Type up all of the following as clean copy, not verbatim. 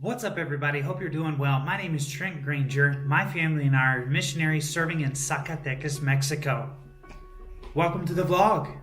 What's up, everybody? Hope you're doing well. My name is Trent Granger. My family and I are missionaries serving in Zacatecas, Mexico. Welcome to the vlog.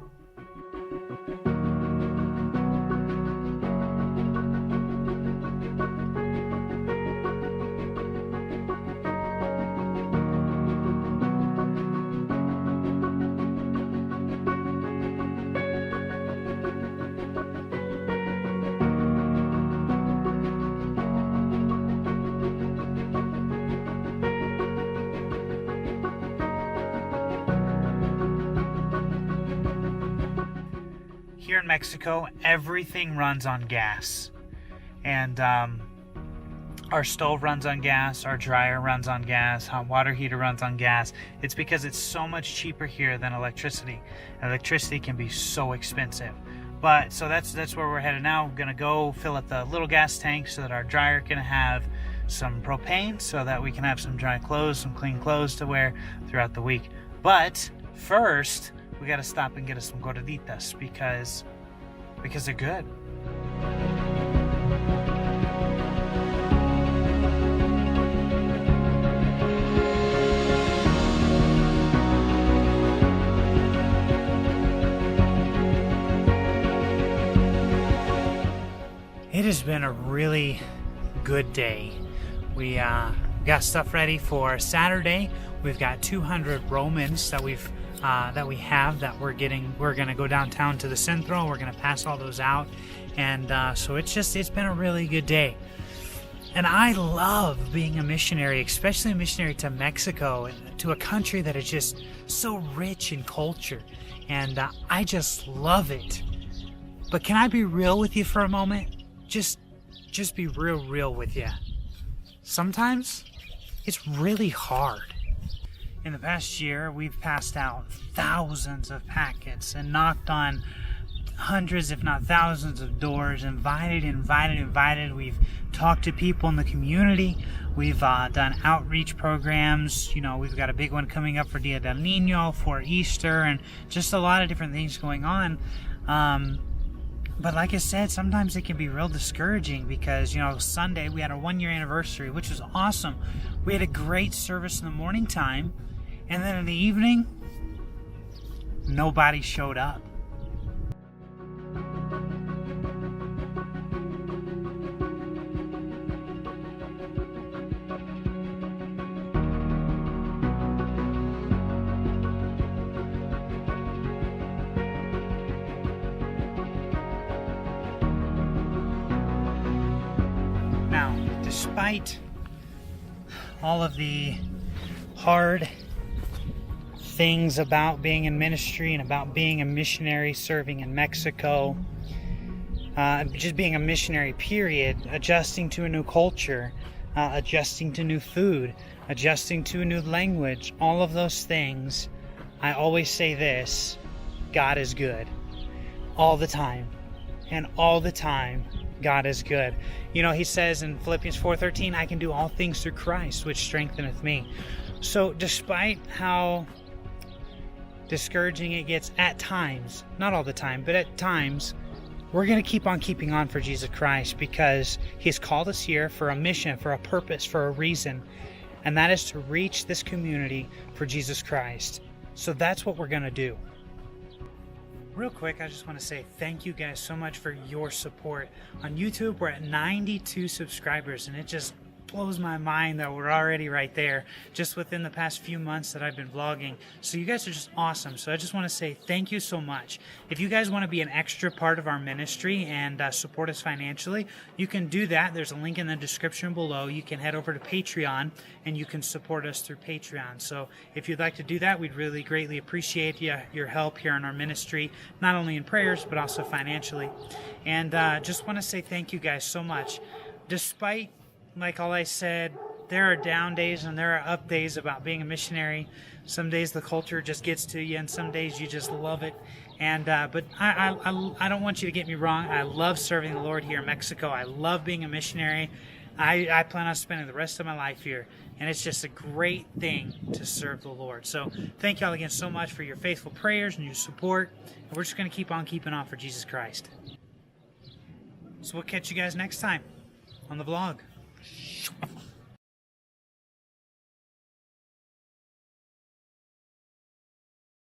Here in Mexico, everything runs on gas. And our stove runs on gas, our dryer runs on gas, hot water heater runs on gas. It's because it's so much cheaper here than electricity. Electricity can be so expensive. But so that's where we're headed now. We're gonna go fill up the little gas tank so that our dryer can have some propane, so that we can have some dry clothes, some clean clothes to wear throughout the week. But first, we gotta stop and get us some gorditas because they're good. It has been a really good day. We got stuff ready for Saturday. We've got 200 Romans that we have that we're gonna go downtown to the Centro. We're gonna pass all those out, and so it's been a really good day. And I love being a missionary, especially a missionary to Mexico, to a country that is just so rich in culture, and I just love it. But can I be real with you for a moment? Just be real with you. Sometimes it's really hard. In the past year, we've passed out thousands of packets and knocked on hundreds, if not thousands of doors, invited. We've talked to people in the community. We've done outreach programs. You know, we've got a big one coming up for Dia del Niño, for Easter, and just a lot of different things going on. But like I said, sometimes it can be real discouraging because, you know, Sunday we had our 1-year anniversary, which was awesome. We had a great service in the morning time, and then in the evening, nobody showed up. Now, despite all of the hard things about being in ministry and about being a missionary serving in Mexico, just being a missionary period, adjusting to a new culture, adjusting to new food, adjusting to a new language, all of those things, I always say this: God is good all the time, and all the time God is good. You know, he says in Philippians 4:13, I can do all things through Christ, which strengtheneth me. So despite how discouraging it gets at times, not all the time, but at times, we're going to keep on keeping on for Jesus Christ, because he's called us here for a mission, for a purpose, for a reason, and that is to reach this community for Jesus Christ. So that's what we're going to do. Real quick, I just want to say thank you guys so much for your support. On YouTube, we're at 92 subscribers, and it just blows my mind that we're already right there just within the past few months that I've been vlogging. So you guys are just awesome. So I just want to say thank you so much. If you guys want to be an extra part of our ministry and support us financially, you can do that. There's a link in the description below. You can head over to Patreon and you can support us through Patreon. So if you'd like to do that, we'd really greatly appreciate your help here in our ministry, not only in prayers but also financially. And just want to say thank you guys so much. Despite, like all I said, there are down days and there are up days about being a missionary. Some days the culture just gets to you, and some days you just love it. And but I don't want you to get me wrong. I love serving the Lord here in Mexico. I love being a missionary. I plan on spending the rest of my life here, and it's just a great thing to serve the Lord. So thank y'all again so much for your faithful prayers and your support. And we're just going to keep on keeping on for Jesus Christ. So we'll catch you guys next time. on the vlog.